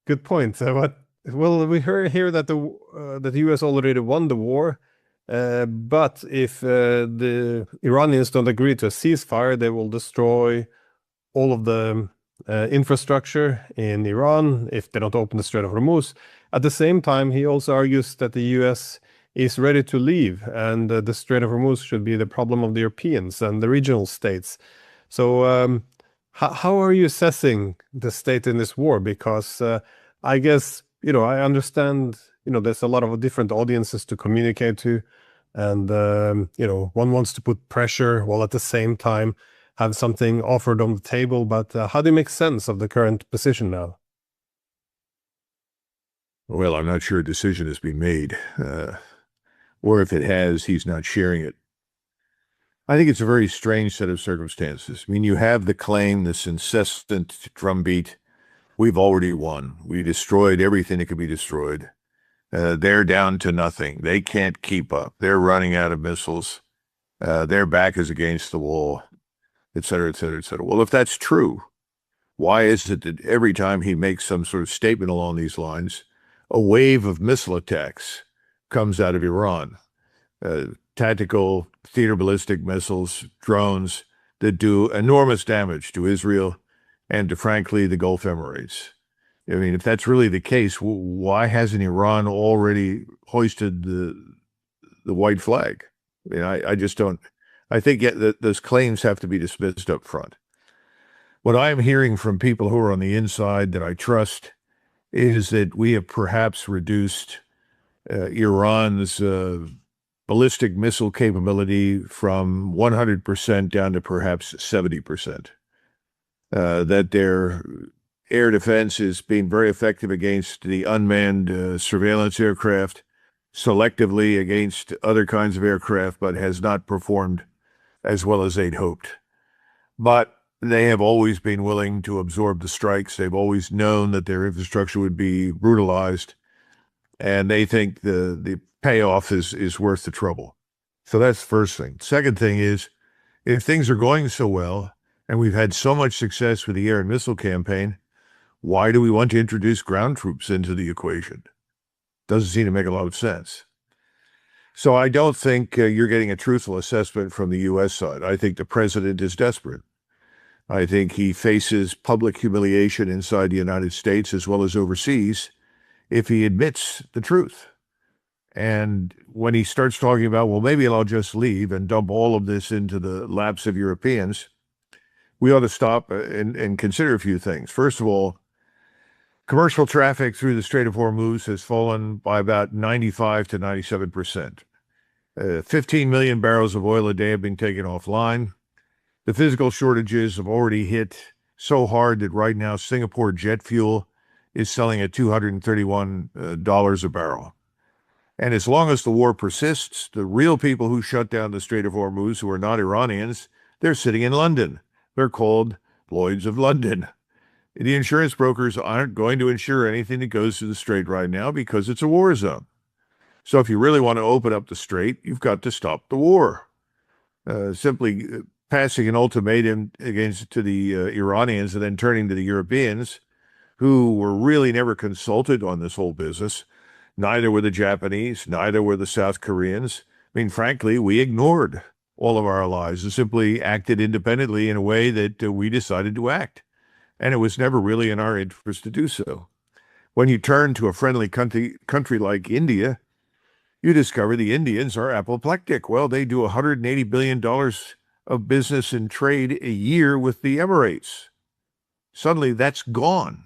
Good point. Well, we heard here that the U.S. already won the war, but if the Iranians don't agree to a ceasefire, they will destroy all of the infrastructure in Iran if they don't open the Strait of Hormuz. At the same time, he also argues that the U.S. is ready to leave, and the Strait of Hormuz should be the problem of the Europeans and the regional states. So, how are you assessing the state in this war? Because I guess, I understand, there's a lot of different audiences to communicate to, and one wants to put pressure while at the same time have something offered on the table. But how do you make sense of the current position now? Well, I'm not sure a decision has been made, or if it has, he's not sharing it. I think it's a very strange set of circumstances. I mean, you have the claim, this incessant drumbeat, we've already won. We destroyed everything that could be destroyed. They're down to nothing. They can't keep up. They're running out of missiles. Their back is against the wall, et cetera, et cetera, et cetera. Well, if that's true, why is it that every time he makes some sort of statement along these lines, a wave of missile attacks comes out of Iran? Tactical theater ballistic missiles, drones that do enormous damage to Israel and to, frankly, the Gulf Emirates. I mean, if that's really the case, why hasn't Iran already hoisted the white flag? I mean, I just don't. I think those claims have to be dismissed up front. What I'm hearing from people who are on the inside that I trust is that we have perhaps reduced Iran's ballistic missile capability from 100% down to perhaps 70%. That their air defense is being very effective against the unmanned surveillance aircraft, selectively against other kinds of aircraft, but has not performed as well as they'd hoped. But they have always been willing to absorb the strikes. They've always known that their infrastructure would be brutalized, and they think the payoff is worth the trouble. So that's the first thing. Second thing is, if things are going so well, and we've had so much success with the air and missile campaign, why do we want to introduce ground troops into the equation? Doesn't seem to make a lot of sense. So I don't think you're getting a truthful assessment from the U.S. side. I think the president is desperate. I think he faces public humiliation inside the United States as well as overseas if he admits the truth. And when he starts talking about, well, maybe I'll just leave and dump all of this into the laps of Europeans, we ought to stop and consider a few things. First of all, commercial traffic through the Strait of Hormuz has fallen by about 95 to 97%. 15 million barrels of oil a day have been taken offline. The physical shortages have already hit so hard that right now Singapore jet fuel is selling at $231 a barrel. And as long as the war persists, the real people who shut down the Strait of Hormuz, who are not Iranians, they're sitting in London. They're called Lloyds of London. The insurance brokers aren't going to insure anything that goes through the strait right now because it's a war zone. So if you really want to open up the strait, you've got to stop the war. Simply passing an ultimatum to the Iranians and then turning to the Europeans, who were really never consulted on this whole business. Neither were the Japanese, neither were the South Koreans. I mean, frankly, we ignored all of our allies and simply acted independently in a way that we decided to act. And it was never really in our interest to do so. When you turn to a friendly country like India, you discover the Indians are apoplectic. Well, they do $180 billion of business and trade a year with the Emirates. Suddenly that's gone.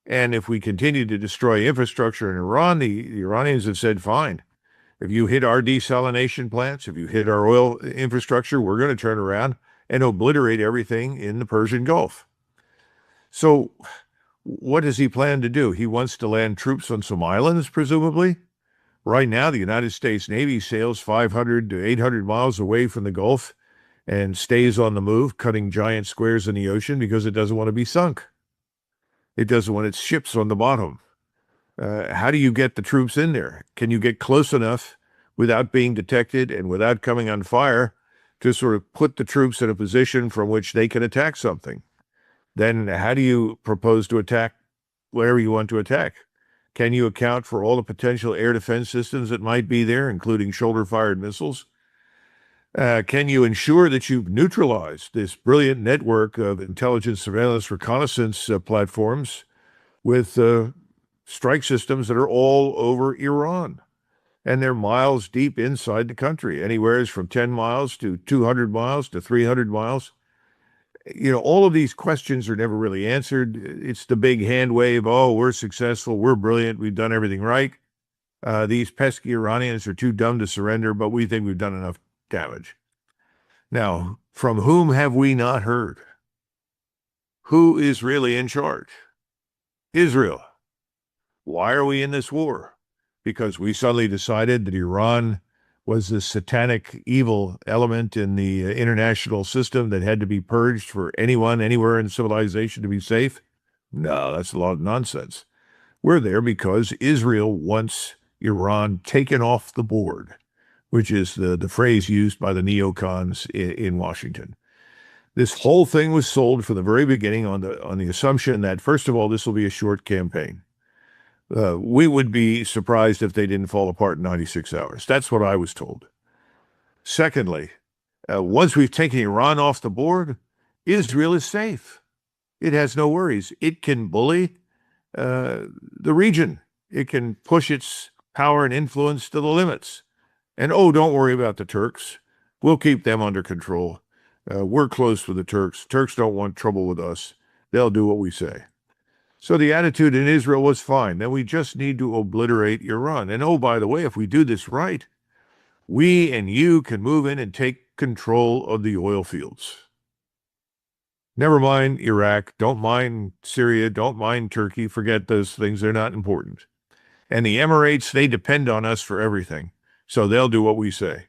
And if we continue to destroy infrastructure in Iran, the Iranians have said, fine, if you hit our desalination plants, if you hit our oil infrastructure, we're going to turn around and obliterate everything in the Persian Gulf. So what does he plan to do? He wants to land troops on some islands, presumably. Right now, the United States Navy sails 500 to 800 miles away from the Gulf and stays on the move, cutting giant squares in the ocean because it doesn't want to be sunk. It doesn't want its ships on the bottom. How do you get the troops in there? Can you get close enough without being detected and without coming on fire to sort of put the troops in a position from which they can attack something? Then how do you propose to attack wherever you want to attack? Can you account for all the potential air defense systems that might be there, including shoulder-fired missiles? Can you ensure that you've neutralized this brilliant network of intelligence, surveillance, reconnaissance platforms with strike systems that are all over Iran? And they're miles deep inside the country, anywhere from 10 miles to 200 miles to 300 miles. All of these questions are never really answered. It's the big hand wave. Oh, we're successful. We're brilliant. We've done everything right. These pesky Iranians are too dumb to surrender, but we think we've done enough damage. Now, from whom have we not heard? Who is really in charge? Israel. Why are we in this war? Because we suddenly decided that Iran was this satanic evil element in the international system that had to be purged for anyone, anywhere in civilization to be safe? No, that's a lot of nonsense. We're there because Israel wants Iran taken off the board, which is the phrase used by the neocons in Washington. This whole thing was sold from the very beginning on the assumption that, first of all, this will be a short campaign. We would be surprised if they didn't fall apart in 96 hours. That's what I was told. Secondly, once we've taken Iran off the board, Israel is safe. It has no worries. It can bully the region. It can push its power and influence to the limits. And don't worry about the Turks. We'll keep them under control. We're close with the Turks. Turks don't want trouble with us. They'll do what we say. So the attitude in Israel was fine. Then we just need to obliterate Iran. And by the way, if we do this right, we and you can move in and take control of the oil fields. Never mind Iraq. Don't mind Syria. Don't mind Turkey. Forget those things. They're not important. And the Emirates, they depend on us for everything. So they'll do what we say.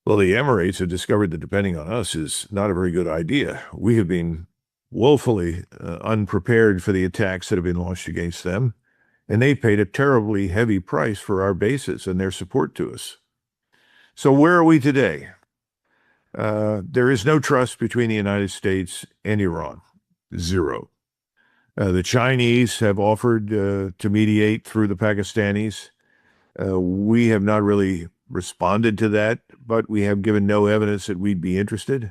Well, the Emirates have discovered that depending on us is not a very good idea. We have been woefully unprepared for the attacks that have been launched against them, and they paid a terribly heavy price for our bases and their support to us. So where are we today? There is no trust between the United States and Iran. Zero. The Chinese have offered to mediate through the Pakistanis. We have not really responded to that, but we have given no evidence that we'd be interested,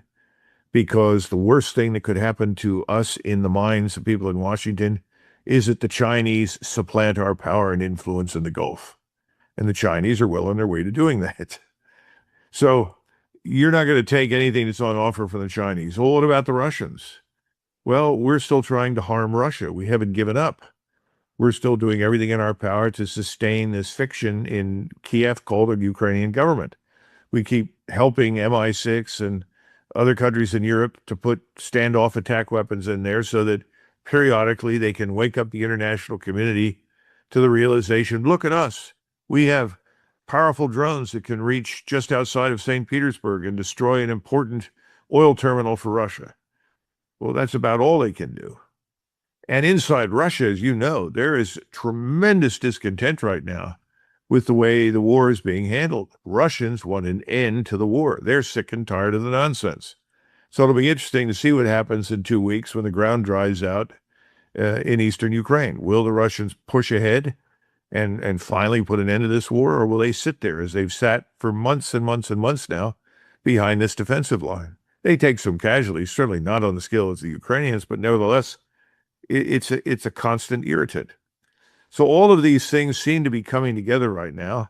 because the worst thing that could happen to us in the minds of people in Washington is that the Chinese supplant our power and influence in the Gulf. And the Chinese are well on their way to doing that. So you're not going to take anything that's on offer from the Chinese. Well, what about the Russians? Well, we're still trying to harm Russia. We haven't given up. We're still doing everything in our power to sustain this fiction in Kiev called the Ukrainian government. We keep helping MI6 and other countries in Europe to put standoff attack weapons in there so that periodically they can wake up the international community to the realization, look at us. We have powerful drones that can reach just outside of St. Petersburg and destroy an important oil terminal for Russia. Well, that's about all they can do. And inside Russia, as you know, there is tremendous discontent right now with the way the war is being handled. Russians want an end to the war. They're sick and tired of the nonsense. So it'll be interesting to see what happens in 2 weeks when the ground dries out in eastern Ukraine. Will the Russians push ahead and finally put an end to this war, or will they sit there as they've sat for months and months and months now behind this defensive line? They take some casualties, certainly not on the scale as the Ukrainians, but nevertheless, it's a constant irritant. So all of these things seem to be coming together right now.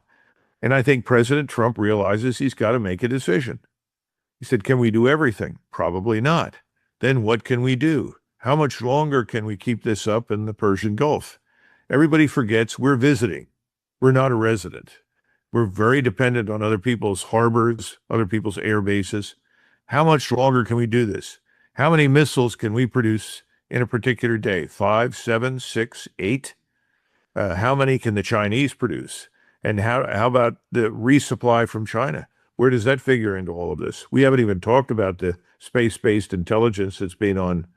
And I think President Trump realizes he's got to make a decision. He said, can we do everything? Probably not. Then what can we do? How much longer can we keep this up in the Persian Gulf? Everybody forgets we're visiting. We're not a resident. We're very dependent on other people's harbors, other people's air bases. How much longer can we do this? How many missiles can we produce in a particular day? 5, 7, 6, 8? How many can the Chinese produce? And how about the resupply from China? Where does that figure into all of this? We haven't even talked about the space-based intelligence that's been on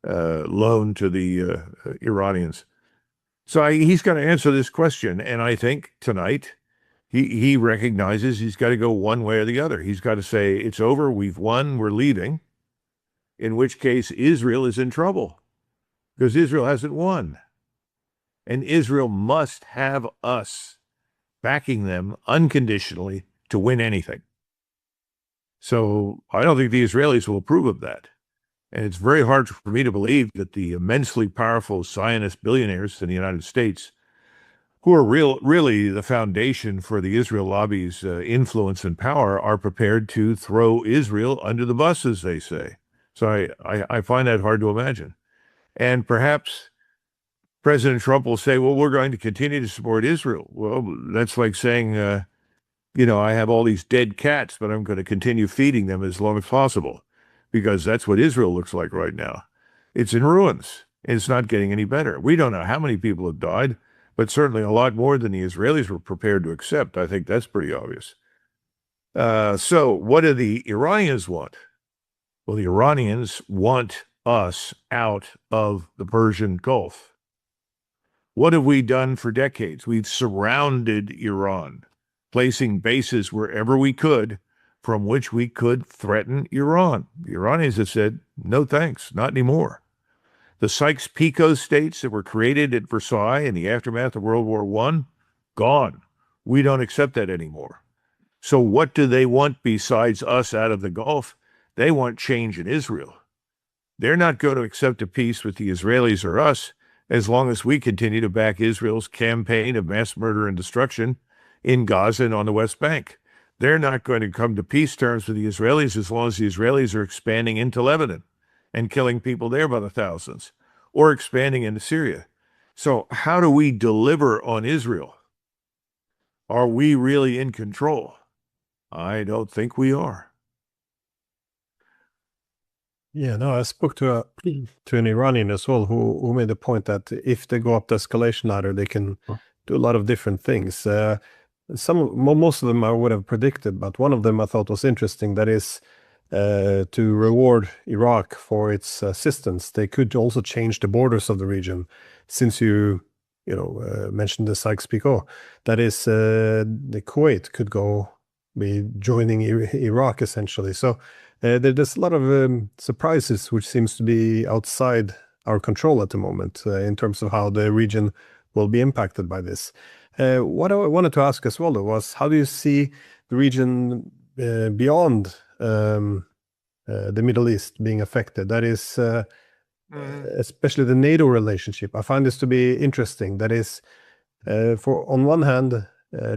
loan to the Iranians. So he's got to answer this question. And I think tonight he recognizes he's got to go one way or the other. He's got to say, it's over, we've won, we're leaving, in which case Israel is in trouble because Israel hasn't won. And Israel must have us backing them unconditionally to win anything. So I don't think the Israelis will approve of that. And it's very hard for me to believe that the immensely powerful Zionist billionaires in the United States, who are really the foundation for the Israel lobby's influence and power, are prepared to throw Israel under the bus, as they say. So I find that hard to imagine. And perhaps President Trump will say, well, we're going to continue to support Israel. Well, that's like saying, I have all these dead cats, but I'm going to continue feeding them as long as possible, because that's what Israel looks like right now. It's in ruins. It's not getting any better. We don't know how many people have died, but certainly a lot more than the Israelis were prepared to accept. I think that's pretty obvious. So what do the Iranians want? Well, the Iranians want us out of the Persian Gulf. What have we done for decades? We've surrounded Iran, placing bases wherever we could from which we could threaten Iran. The Iranians have said, no thanks, not anymore. The Sykes-Picot states that were created at Versailles in the aftermath of World War I, gone. We don't accept that anymore. So what do they want besides us out of the Gulf? They want change in Israel. They're not going to accept a peace with the Israelis or us as long as we continue to back Israel's campaign of mass murder and destruction in Gaza and on the West Bank. They're not going to come to peace terms with the Israelis as long as the Israelis are expanding into Lebanon and killing people there by the thousands, or expanding into Syria. So how do we deliver on Israel? Are we really in control? I don't think we are. Yeah, no, I spoke to an Iranian as well who made the point that if they go up the escalation ladder, they can do a lot of different things. Most of them I would have predicted, but one of them I thought was interesting. That is to reward Iraq for its assistance. They could also change the borders of the region, since you mentioned the Sykes-Picot. That is, the Kuwait could be joining Iraq essentially. So there's a lot of surprises which seems to be outside our control at the moment in terms of how the region will be impacted by this. What I wanted to ask as well, though, was how do you see the region beyond the Middle East being affected? That is, especially the NATO relationship. I find this to be interesting. That is, on one hand,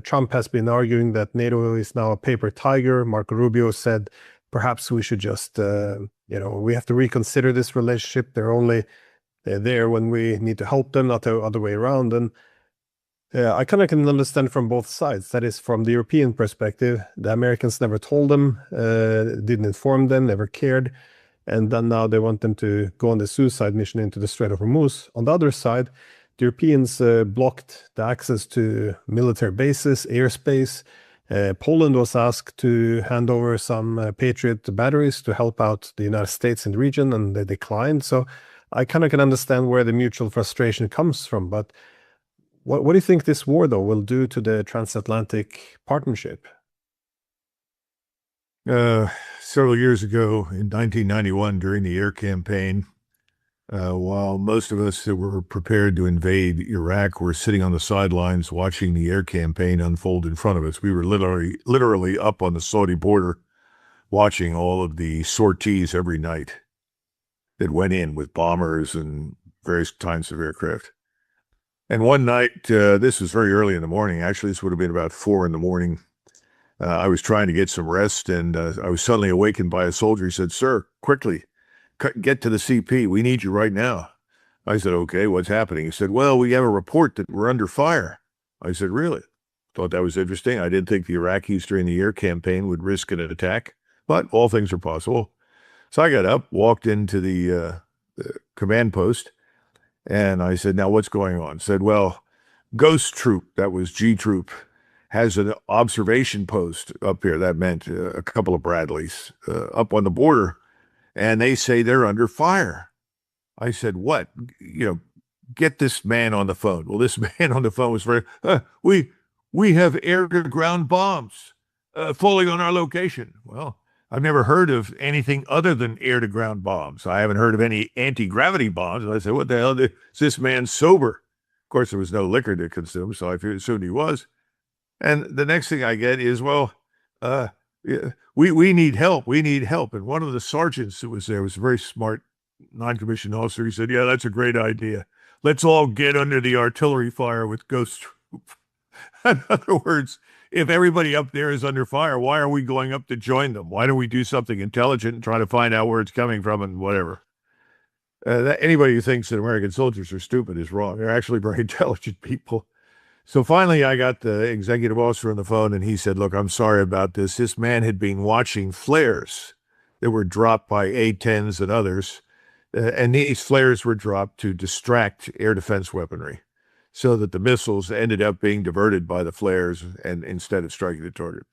Trump has been arguing that NATO is now a paper tiger. Marco Rubio said, perhaps we should just, we have to reconsider this relationship. They're there when we need to help them, not the other way around. And I kind of can understand from both sides. That is, from the European perspective, the Americans never told them, didn't inform them, never cared. And then now they want them to go on the suicide mission into the Strait of Hormuz. On the other side, the Europeans blocked the access to military bases, airspace. Poland was asked to hand over some Patriot batteries to help out the United States in the region, and they declined. So I kind of can understand where the mutual frustration comes from. But what do you think this war, though, will do to the transatlantic partnership? Several years ago in 1991, during the air campaign, while most of us that were prepared to invade Iraq were sitting on the sidelines watching the air campaign unfold in front of us, we were literally up on the Saudi border watching all of the sorties every night that went in with bombers and various kinds of aircraft. And one night, this was very early in the morning, actually, this would have been about 4 a.m. I was trying to get some rest, and I was suddenly awakened by a soldier. He said, "Sir, quickly, get to the CP. We need you right now." I said, "Okay, what's happening?" He said, "Well, we have a report that we're under fire." I said, "Really?" Thought that was interesting. I didn't think the Iraqis during the air campaign would risk an attack, but all things are possible. So I got up, walked into the command post, and I said, "Now what's going on?" Said, "Well, Ghost Troop," that was G Troop, has an observation post up here. That meant a couple of Bradleys up on the border, and they say they're under fire. I said, "What? Get this man on the phone." Well, this man on the phone was we have air-to-ground bombs falling on our location. Well, I've never heard of anything other than air-to-ground bombs. I haven't heard of any anti-gravity bombs. I said, "What the hell? Is this man sober?" Of course, there was no liquor to consume, so I assumed he was. And the next thing I get is, well, uh, we need help. We need help. And one of the sergeants who was there was a very smart non-commissioned officer. He said, yeah, that's a great idea. Let's all get under the artillery fire with Ghost Troop. In other words, if everybody up there is under fire, why are we going up to join them? Why don't we do something intelligent and try to find out where it's coming from and whatever? Anybody who thinks that American soldiers are stupid is wrong. They're actually very intelligent people. So finally, I got the executive officer on the phone, and he said, look, I'm sorry about this. This man had been watching flares that were dropped by A-10s and others, and these flares were dropped to distract air defense weaponry so that the missiles ended up being diverted by the flares and instead of striking the target.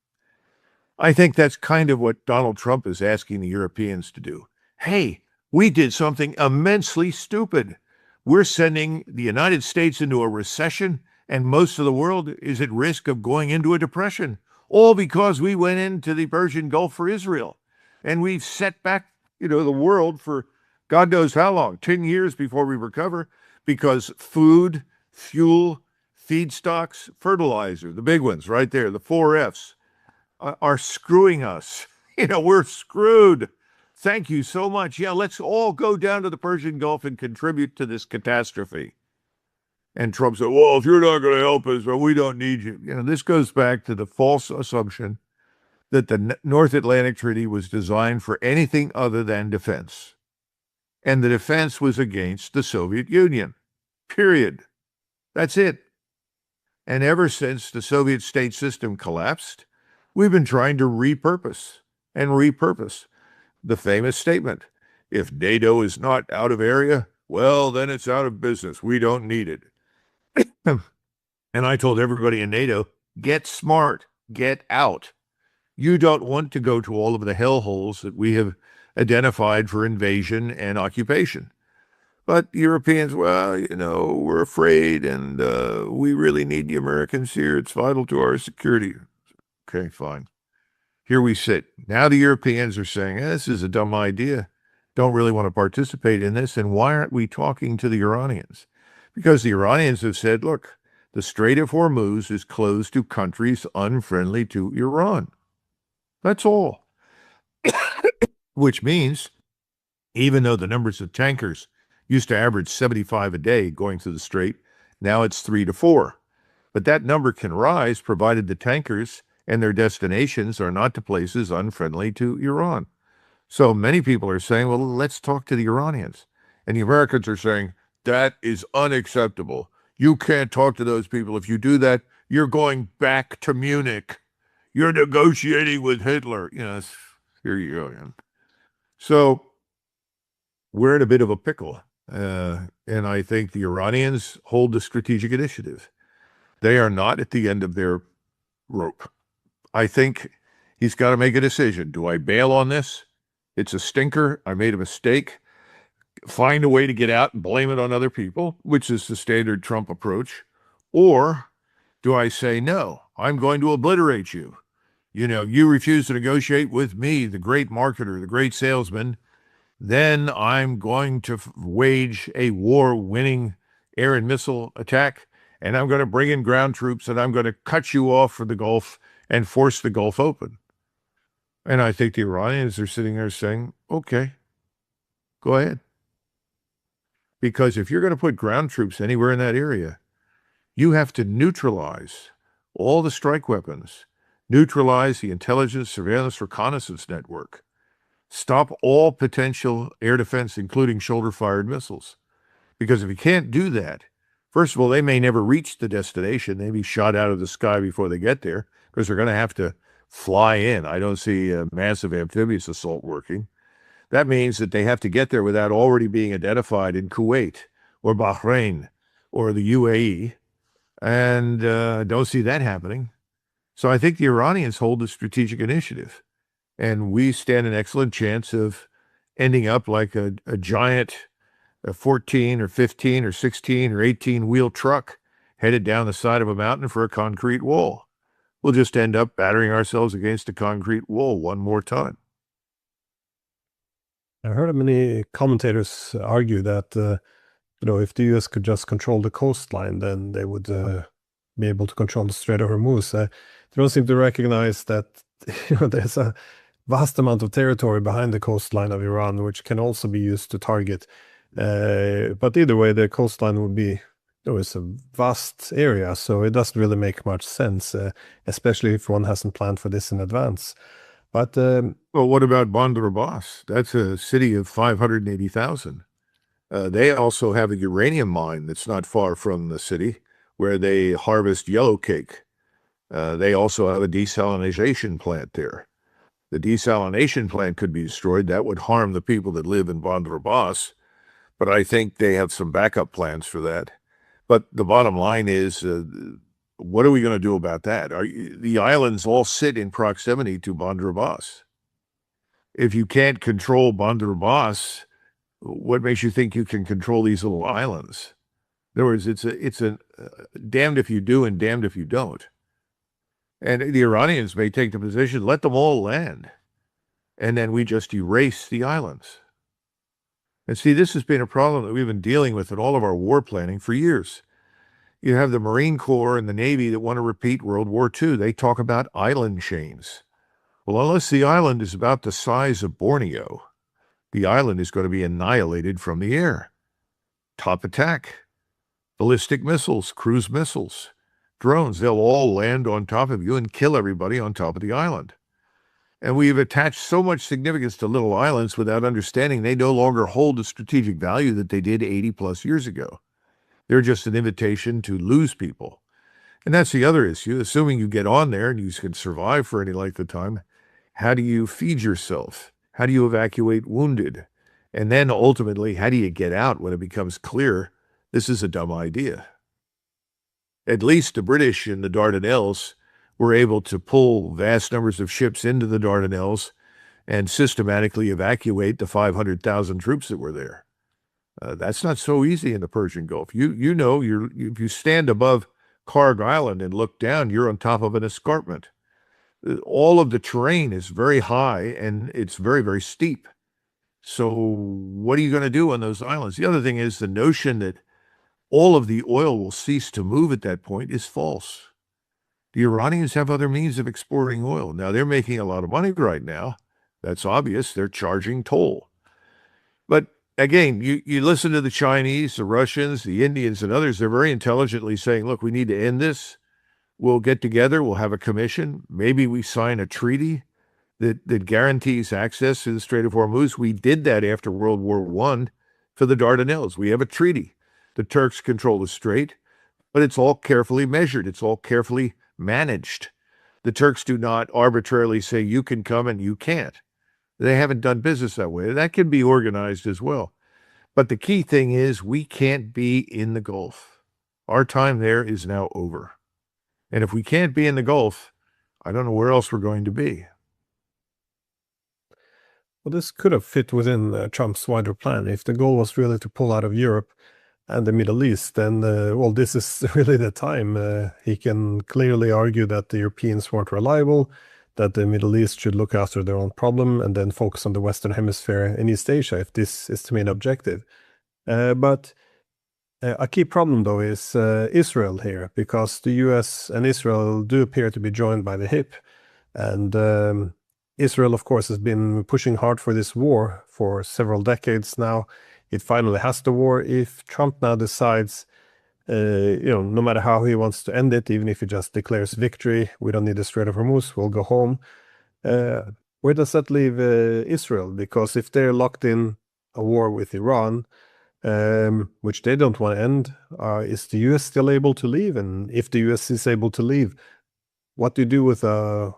I think that's kind of what Donald Trump is asking the Europeans to do. Hey, we did something immensely stupid. We're sending the United States into a recession, and most of the world is at risk of going into a depression, all because we went into the Persian Gulf for Israel. And we've set back, the world for God knows how long, 10 years before we recover, because food, fuel, feedstocks, fertilizer, the big ones right there, the 4Fs, are screwing us. We're screwed. Thank you so much. Yeah, let's all go down to the Persian Gulf and contribute to this catastrophe. And Trump said, well, if you're not going to help us, well, we don't need you. This goes back to the false assumption that the North Atlantic Treaty was designed for anything other than defense. And the defense was against the Soviet Union. Period. That's it. And ever since the Soviet state system collapsed, we've been trying to repurpose the famous statement, if NATO is not out of area, well, then it's out of business. We don't need it. And I told everybody in NATO, get smart, get out. You don't want to go to all of the hellholes that we have identified for invasion and occupation. But Europeans, well, we're afraid, and we really need the Americans here. It's vital to our security. Okay, fine. Here we sit. Now the Europeans are saying, this is a dumb idea. Don't really want to participate in this. And why aren't we talking to the Iranians? Because the Iranians have said, look, the Strait of Hormuz is closed to countries unfriendly to Iran. That's all. Which means, even though the numbers of tankers used to average 75 a day going through the strait, now it's 3 to 4. But that number can rise provided the tankers and their destinations are not to places unfriendly to Iran. So many people are saying, well, let's talk to the Iranians. And the Americans are saying, that is unacceptable. You can't talk to those people. If you do that, you're going back to Munich. You're negotiating with Hitler. Here you go again. So we're in a bit of a pickle. And I think the Iranians hold the strategic initiative. They are not at the end of their rope. I think he's got to make a decision. Do I bail on this? It's a stinker. I made a mistake. Find a way to get out and blame it on other people, which is the standard Trump approach. Or do I say, no, I'm going to obliterate you. You refuse to negotiate with me, the great marketer, the great salesman, then I'm going to wage a war-winning air and missile attack, and I'm going to bring in ground troops, and I'm going to cut you off from the Gulf and force the Gulf open. And I think the Iranians are sitting there saying, okay, go ahead. Because if you're going to put ground troops anywhere in that area, you have to neutralize all the strike weapons, neutralize the intelligence, surveillance, reconnaissance network, stop all potential air defense, including shoulder-fired missiles. Because if you can't do that, first of all, they may never reach the destination. They may be shot out of the sky before they get there because they're going to have to fly in. I don't see a massive amphibious assault working. That means that they have to get there without already being identified in Kuwait or Bahrain or the UAE. And don't see that happening. So I think the Iranians hold the strategic initiative. And we stand an excellent chance of ending up like a giant 14 or 15 or 16 or 18-wheel truck headed down the side of a mountain for a concrete wall. We'll just end up battering ourselves against a concrete wall one more time. I heard many commentators argue that if the US could just control the coastline, then they would be able to control the Strait of Hormuz. They don't seem to recognize that there's a vast amount of territory behind the coastline of Iran, which can also be used to target. But either way, the coastline would be, it's a vast area, so it doesn't really make much sense, especially if one hasn't planned for this in advance. But well, what about Bandar Abbas? That's a city of 580,000. They also have a uranium mine that's not far from the city where they harvest yellow cake. They also have a desalination plant there. The desalination plant could be destroyed. That would harm the people that live in Bandar Abbas, but I think they have some backup plans for that. But the bottom line is, what are we going to do about that? The islands all sit in proximity to Bandar Abbas. If you can't control Bandar Abbas, what makes you think you can control these little islands? In other words, it's a damned if you do and damned if you don't. And the Iranians may take the position, let them all land, and then we just erase the islands. And see, this has been a problem that we've been dealing with in all of our war planning for years. You have the Marine Corps and the Navy that want to repeat World War II. They talk about island chains. Well, unless the island is about the size of Borneo, the island is going to be annihilated from the air. Top attack, ballistic missiles, cruise missiles, drones, they'll all land on top of you and kill everybody on top of the island. And we've attached so much significance to little islands without understanding they no longer hold the strategic value that they did 80 plus years ago. They're just an invitation to lose people. And that's the other issue. Assuming you get on there and you can survive for any length of time, how do you feed yourself? How do you evacuate wounded? And then ultimately, how do you get out when it becomes clear this is a dumb idea? At least the British in the Dardanelles were able to pull vast numbers of ships into the Dardanelles and systematically evacuate the 500,000 troops that were there. That's not so easy in the Persian Gulf. You know, if you stand above Karg Island and look down, you're on top of an escarpment. All of the terrain is very high and it's very, very steep. So what are you going to do on those islands? The other thing is the notion that all of the oil will cease to move at that point is false. The Iranians have other means of exporting oil. Now, they're making a lot of money right now. That's obvious. They're charging toll. But again, you listen to the Chinese, the Russians, the Indians, and others. They're very intelligently saying, look, we need to end this. We'll get together. We'll have a commission. Maybe we sign a treaty that guarantees access to the Strait of Hormuz. We did that after World War I for the Dardanelles. We have a treaty. The Turks control the strait, but it's all carefully measured. It's all carefully managed. The Turks do not arbitrarily say you can come and you can't. They haven't done business that way. That can be organized as well. But the key thing is we can't be in the Gulf. Our time there is now over. And if we can't be in the Gulf, I don't know where else we're going to be. Well, this could have fit within Trump's wider plan. If the goal was really to pull out of Europe and the Middle East, then, well, this is really the time. He can clearly argue that the Europeans weren't reliable, that the Middle East should look after their own problem and then focus on the Western Hemisphere and East Asia, if this is the main objective. But a key problem, though, is Israel here, because the US and Israel do appear to be joined by the hip. And Israel, of course, has been pushing hard for this war for several decades now. It finally has the war. If Trump now decides, no matter how he wants to end it, even if he just declares victory, we don't need the Strait of Hormuz, we'll go home. Where does that leave Israel? Because if they're locked in a war with Iran, which they don't want to end, is the US still able to leave? And if the US is able to leave, what do you do with a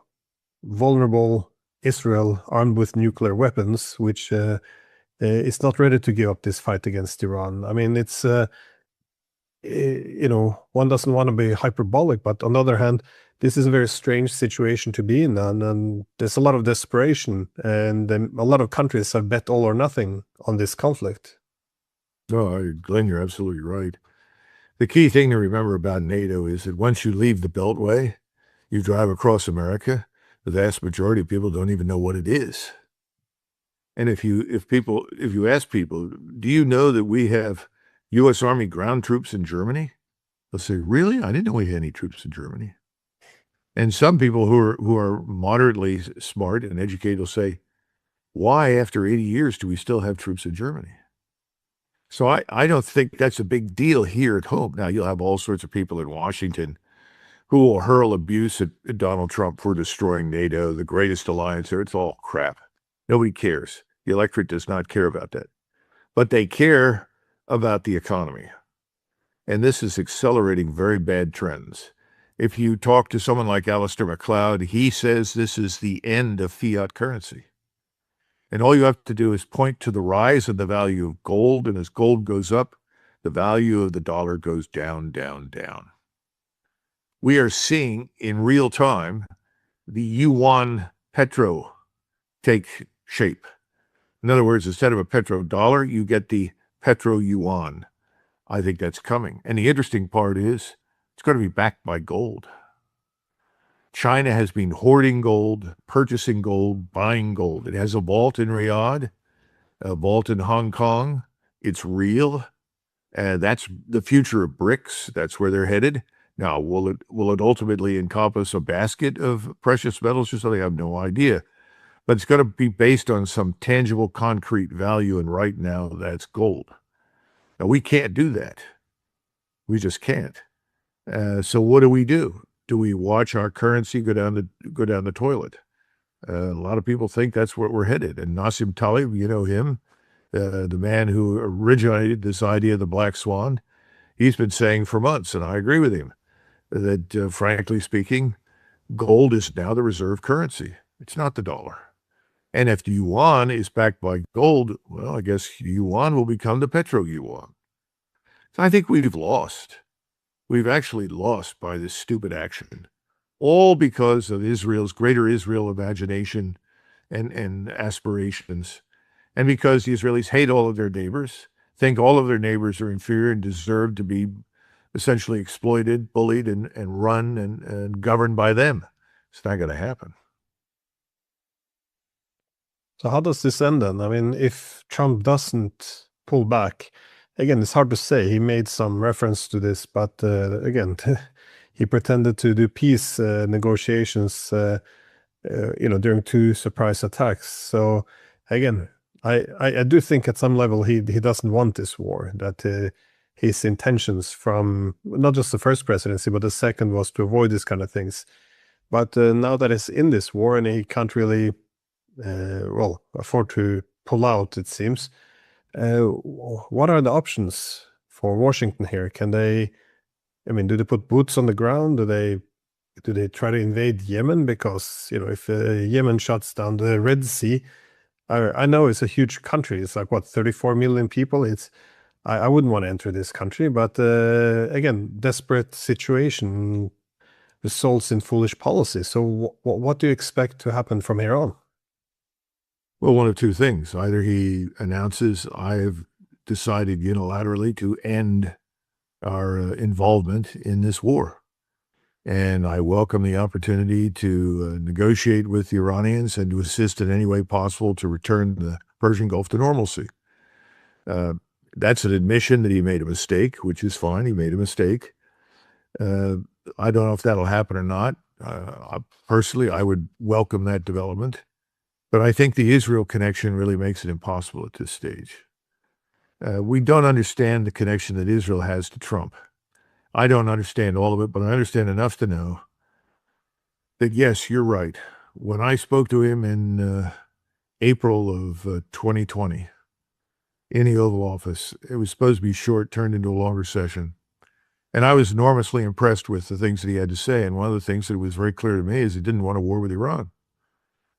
vulnerable Israel armed with nuclear weapons, which is not ready to give up this fight against Iran? I mean, it's, one doesn't want to be hyperbolic, but on the other hand, this is a very strange situation to be in, and there's a lot of desperation, and a lot of countries have bet all or nothing on this conflict. No, Glenn, you're absolutely right. The key thing to remember about NATO is that once you leave the Beltway, you drive across America, the vast majority of people don't even know what it is. And if you ask people, do you know that we have U.S. Army ground troops in Germany? They'll say, really? I didn't know we had any troops in Germany. And some people who are moderately smart and educated will say, why, after 80 years, do we still have troops in Germany? So I don't think that's a big deal here at home. Now, you'll have all sorts of people in Washington who will hurl abuse at Donald Trump for destroying NATO, the greatest alliance there. It's all crap. Nobody cares. The electorate does not care about that. But they care about the economy. And this is accelerating very bad trends. If you talk to someone like Alistair MacLeod, he says this is the end of fiat currency. And all you have to do is point to the rise in the value of gold, and as gold goes up, the value of the dollar goes down, down, down. We are seeing in real time the yuan petro take shape. In other words, instead of a petrodollar, you get the petro yuan. I think that's coming. And the interesting part is it's going to be backed by gold. China has been hoarding gold, purchasing gold, buying gold. It has a vault in Riyadh, a vault in Hong Kong. It's real. That's the future of BRICS. That's where they're headed. Now, will it ultimately encompass a basket of precious metals or something? I have no idea. But it's going to be based on some tangible, concrete value, and right now that's gold. Now, we can't do that. We just can't. So what do? Do we watch our currency go down the toilet? A lot of people think that's where we're headed. And Nassim Taleb, you know him, the man who originated this idea of the black swan, he's been saying for months, and I agree with him, that frankly speaking, gold is now the reserve currency. It's not the dollar. And if the yuan is backed by gold, well, I guess yuan will become the petro yuan. So I think we've lost. We've actually lost by this stupid action, all because of Israel's greater Israel imagination and aspirations, and because the Israelis hate all of their neighbors, think all of their neighbors are inferior and deserve to be essentially exploited, bullied, and run and governed by them. It's not going to happen. So how does this end then? I mean, if Trump doesn't pull back, again, it's hard to say. He made some reference to this, but again, he pretended to do peace negotiations, during two surprise attacks. So again, I do think at some level he doesn't want this war. That his intentions from not just the first presidency, but the second was to avoid these kind of things. But now that he's in this war and he can't really afford to pull out, it seems. What are the options for Washington here? Can they, I mean, do they put boots on the ground? Do they try to invade Yemen? Because, if Yemen shuts down the Red Sea, I know it's a huge country. It's like, what, 34 million people? I wouldn't want to enter this country, but again, desperate situation results in foolish policy. So what do you expect to happen from here on? Well, one of two things. Either he announces, I've decided unilaterally to end our involvement in this war. And I welcome the opportunity to negotiate with the Iranians and to assist in any way possible to return the Persian Gulf to normalcy. That's an admission that he made a mistake, which is fine. He made a mistake. I don't know if that'll happen or not. Personally, I would welcome that development. But I think the Israel connection really makes it impossible at this stage. We don't understand the connection that Israel has to Trump. I don't understand all of it, but I understand enough to know that, yes, you're right. When I spoke to him in April of 2020 in the Oval Office, it was supposed to be short, turned into a longer session. And I was enormously impressed with the things that he had to say. And one of the things that was very clear to me is he didn't want a war with Iran.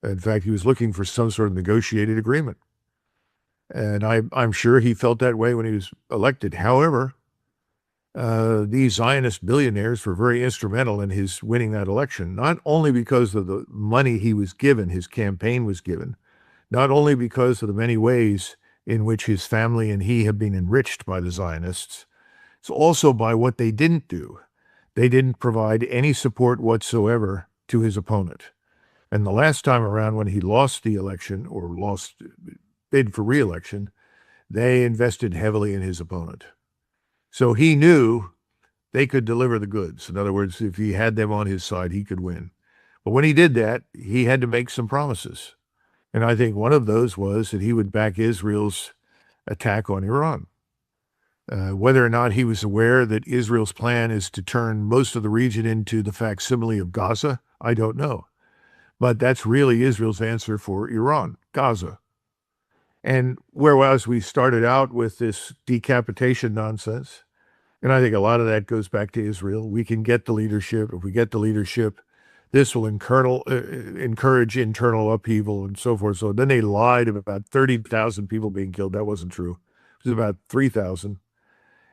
In fact, he was looking for some sort of negotiated agreement. And I'm sure he felt that way when he was elected. However, these Zionist billionaires were very instrumental in his winning that election, not only because of the money he was given, his campaign was given, not only because of the many ways in which his family and he have been enriched by the Zionists, it's also by what they didn't do. They didn't provide any support whatsoever to his opponent. And the last time around when he lost the election or bid for re-election, they invested heavily in his opponent. So he knew they could deliver the goods. In other words, if he had them on his side, he could win. But when he did that, he had to make some promises. And I think one of those was that he would back Israel's attack on Iran. Whether or not he was aware that Israel's plan is to turn most of the region into the facsimile of Gaza, I don't know. But that's really Israel's answer for Iran, Gaza. And whereas we started out with this decapitation nonsense, and I think a lot of that goes back to Israel. We can get the leadership. If we get the leadership, this will encourage internal upheaval and so forth. So then they lied about 30,000 people being killed. That wasn't true. It was about 3,000.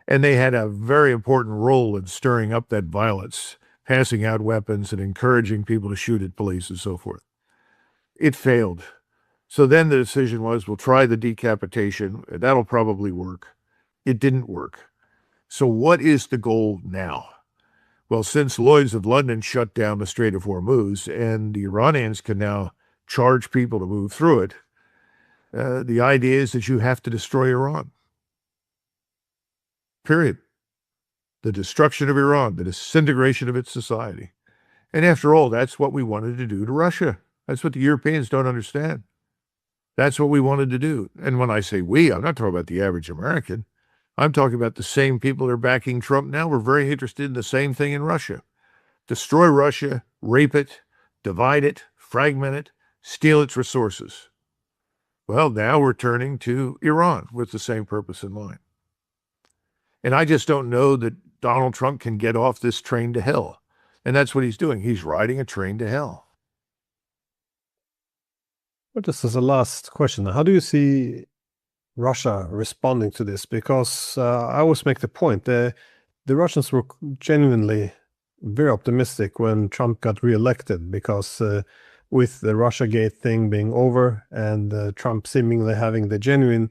And they had a very important role in stirring up that violence, passing out weapons and encouraging people to shoot at police and so forth. It failed. So then the decision was, we'll try the decapitation. That'll probably work. It didn't work. So what is the goal now? Well, since Lloyd's of London shut down the Strait of Hormuz and the Iranians can now charge people to move through it, the idea is that you have to destroy Iran. Period. The destruction of Iran, the disintegration of its society. And after all, that's what we wanted to do to Russia. That's what the Europeans don't understand. That's what we wanted to do. And when I say we, I'm not talking about the average American. I'm talking about the same people that are backing Trump now. We're very interested in the same thing in Russia. Destroy Russia, rape it, divide it, fragment it, steal its resources. Well, now we're turning to Iran with the same purpose in mind. And I just don't know that Donald Trump can get off this train to hell. And that's what he's doing. He's riding a train to hell. But just as a last question, how do you see Russia responding to this? Because I always make the point the Russians were genuinely very optimistic when Trump got reelected, because with the Russiagate thing being over and Trump seemingly having the genuine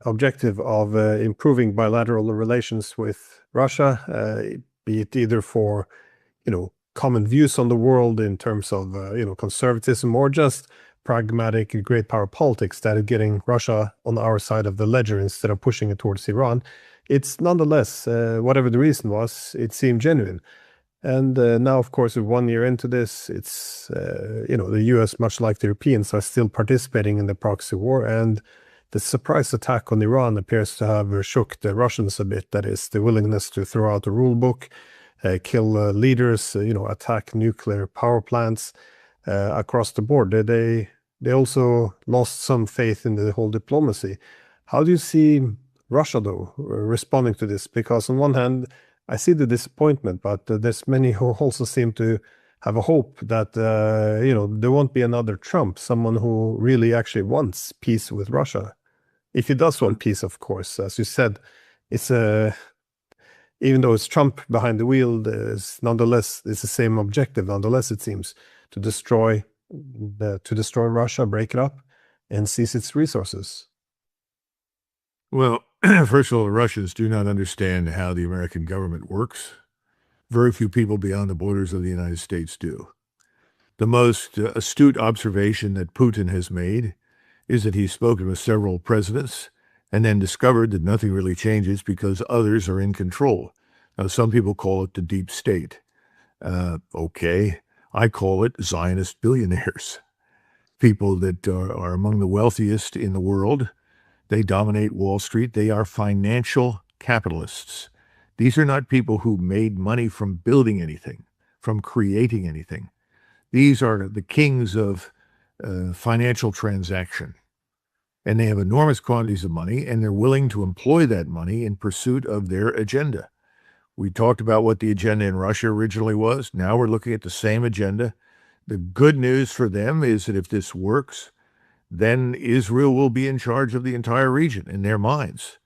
objective of improving bilateral relations with Russia, be it either for, common views on the world in terms of, conservatism, or just pragmatic great power politics that is getting Russia on our side of the ledger instead of pushing it towards Iran. It's nonetheless, whatever the reason was, it seemed genuine. And now, of course, with 1 year into this, it's, the US, much like the Europeans, are still participating in the proxy war. And the surprise attack on Iran appears to have shook the Russians a bit. That is, the willingness to throw out a rule book, kill leaders, attack nuclear power plants across the board. They also lost some faith in the whole diplomacy. How do you see Russia, though, responding to this? Because on one hand, I see the disappointment, but there's many who also seem to have a hope that, there won't be another Trump, someone who really actually wants peace with Russia. If he does want peace, of course, as you said, it's even though it's Trump behind the wheel, nonetheless, it's the same objective. Nonetheless, it seems to destroy Russia, break it up, and seize its resources. Well, first of all, the Russians do not understand how the American government works. Very few people beyond the borders of the United States do. The most astute observation that Putin has made is that he's spoken with several presidents and then discovered that nothing really changes because others are in control. Now, some people call it the deep state. Okay, I call it Zionist billionaires, people that are among the wealthiest in the world. They dominate Wall Street. They are financial capitalists. These are not people who made money from building anything, from creating anything. These are the kings of financial transaction. And they have enormous quantities of money, and they're willing to employ that money in pursuit of their agenda. We talked about what the agenda in Russia originally was. Now we're looking at the same agenda. The good news for them is that if this works, then Israel will be in charge of the entire region in their minds.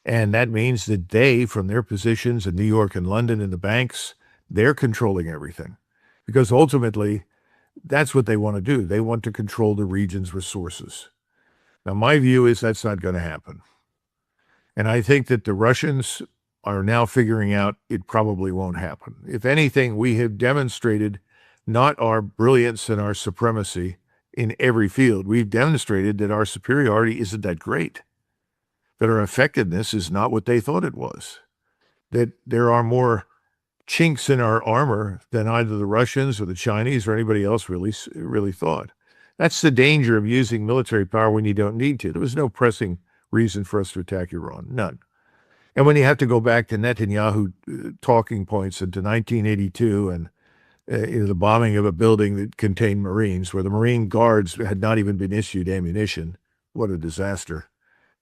And that means that they, from their positions in New York and London and the banks, they're controlling everything. Because ultimately, that's what they want to do. They want to control the region's resources. Now, my view is that's not going to happen. And I think that the Russians are now figuring out it probably won't happen. If anything, we have demonstrated not our brilliance and our supremacy in every field. We've demonstrated that our superiority isn't that great, that our effectiveness is not what they thought it was. that there are more chinks in our armor than either the Russians or the Chinese or anybody else really thought. That's the danger of using military power when you don't need to. There was no pressing reason for us to attack Iran, none. And when you have to go back to Netanyahu talking points into 1982 and the bombing of a building that contained Marines, where the Marine guards had not even been issued ammunition, what a disaster.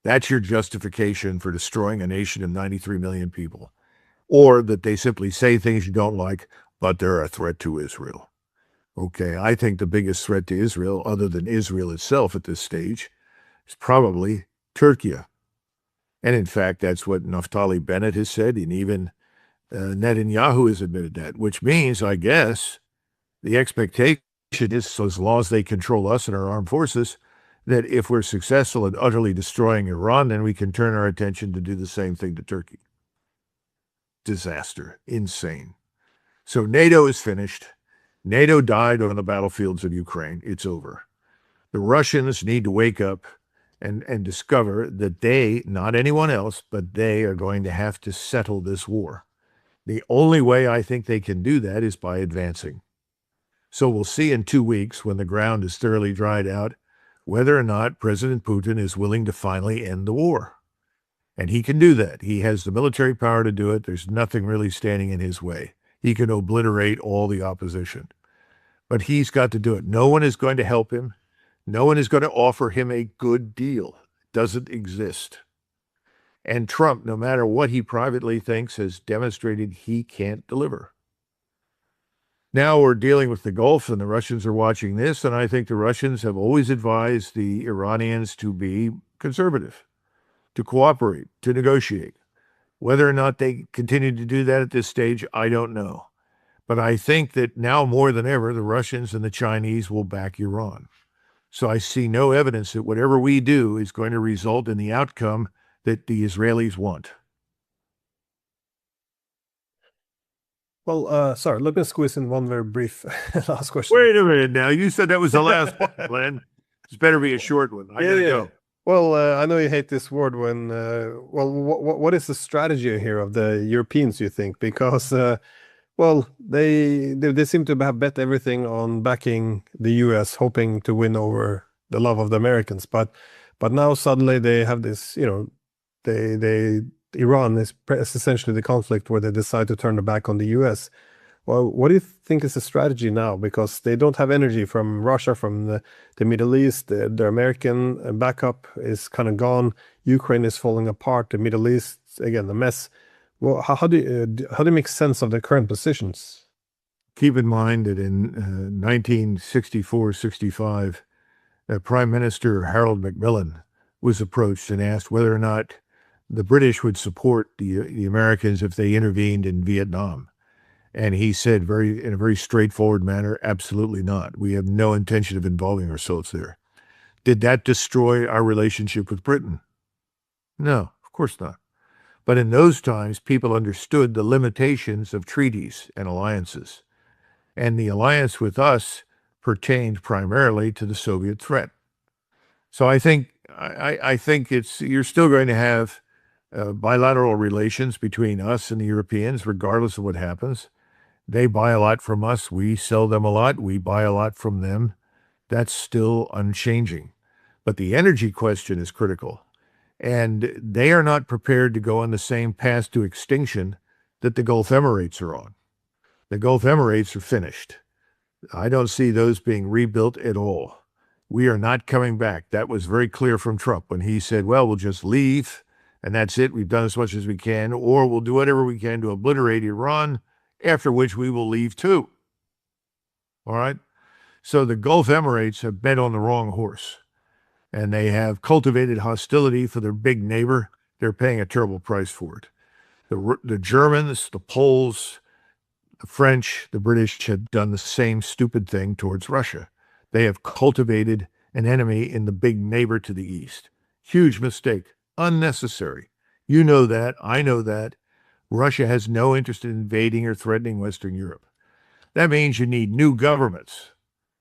That's your justification for destroying a nation of 93 million people. Or that they simply say things you don't like, but they're a threat to Israel. Okay, I think the biggest threat to Israel, other than Israel itself at this stage, is probably Turkey. And in fact, that's what Naftali Bennett has said, and even Netanyahu has admitted that, which means, I guess, the expectation is, so as long as they control us and our armed forces, that if we're successful in utterly destroying Iran, then we can turn our attention to do the same thing to Turkey. Disaster. Insane. So NATO is finished. NATO died on the battlefields of Ukraine. It's over. The Russians need to wake up and discover that they, not anyone else, but they are going to have to settle this war. The only way I think they can do that is by advancing. So we'll see in 2 weeks, when the ground is thoroughly dried out, whether or not President Putin is willing to finally end the war. And he can do that. He has the military power to do it. There's nothing really standing in his way. He can obliterate all the opposition. But he's got to do it. No one is going to help him. No one is going to offer him a good deal. It doesn't exist. And Trump, no matter what he privately thinks, has demonstrated he can't deliver. Now we're dealing with the Gulf, and the Russians are watching this, and I think the Russians have always advised the Iranians to be conservative, to cooperate, to negotiate. Whether or not they continue to do that at this stage, I don't know. But I think that now more than ever, the Russians and the Chinese will back Iran. So I see no evidence that whatever we do is going to result in the outcome that the Israelis want. Well, sorry, let me squeeze in one very brief last question. Wait a minute now. You said that was the last one, Glenn. This better be a short one. I gotta go. Well, I know you hate this word when, well, what is the strategy here of the Europeans, you think? Because, well, they seem to have bet everything on backing the US, hoping to win over the love of the Americans. But now suddenly they have this, Iran is essentially the conflict where they decide to turn their back on the US. Well, what do you think is the strategy now? Because they don't have energy from Russia, from the Middle East. Their American backup is kind of gone. Ukraine is falling apart. The Middle East, again, a mess. Well, how do you make sense of the current positions? Keep in mind that in 1964-65, Prime Minister Harold Macmillan was approached and asked whether or not the British would support the Americans if they intervened in Vietnam. And he said in a very straightforward manner, absolutely not. We have no intention of involving ourselves there. Did that destroy our relationship with Britain? No, of course not. But in those times, people understood the limitations of treaties and alliances. And the alliance with us pertained primarily to the Soviet threat. So I think you're still going to have bilateral relations between us and the Europeans, regardless of what happens. They buy a lot from us. We sell them a lot. We buy a lot from them. That's still unchanging. But the energy question is critical. And they are not prepared to go on the same path to extinction that the Gulf Emirates are on. The Gulf Emirates are finished. I don't see those being rebuilt at all. We are not coming back. That was very clear from Trump when he said, well, we'll just leave, and that's it. We've done as much as we can, or we'll do whatever we can to obliterate Iran, after which we will leave too. All right? So the Gulf Emirates have bet on the wrong horse, and they have cultivated hostility for their big neighbor. They're paying a terrible price for it. The Germans, the Poles, the French, the British have done the same stupid thing towards Russia. They have cultivated an enemy in the big neighbor to the east. Huge mistake. Unnecessary. You know that. I know that. Russia has no interest in invading or threatening Western Europe. That means you need new governments.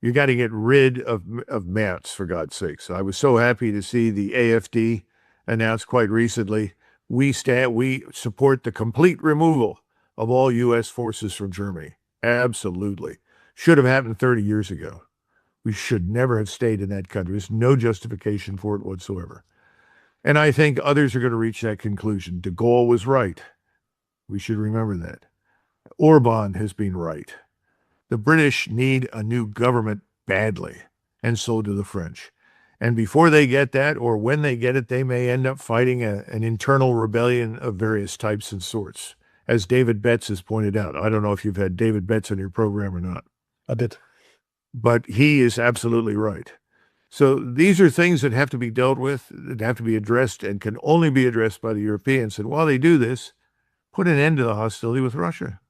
You got to get rid of Merz, for God's sakes. I was so happy to see the AfD announce quite recently We support the complete removal of all U.S. forces from Germany. Absolutely. Should have happened 30 years ago. We should never have stayed in that country. There's no justification for it whatsoever. And I think others are going to reach that conclusion. De Gaulle was right. We should remember that. Orban has been right. The British need a new government badly, and so do the French. And before they get that, or when they get it, they may end up fighting an internal rebellion of various types and sorts, as David Betts has pointed out. I don't know if you've had David Betts on your program or not. I did. But he is absolutely right. So these are things that have to be dealt with, that have to be addressed, and can only be addressed by the Europeans. And while they do this, put an end to the hostility with Russia.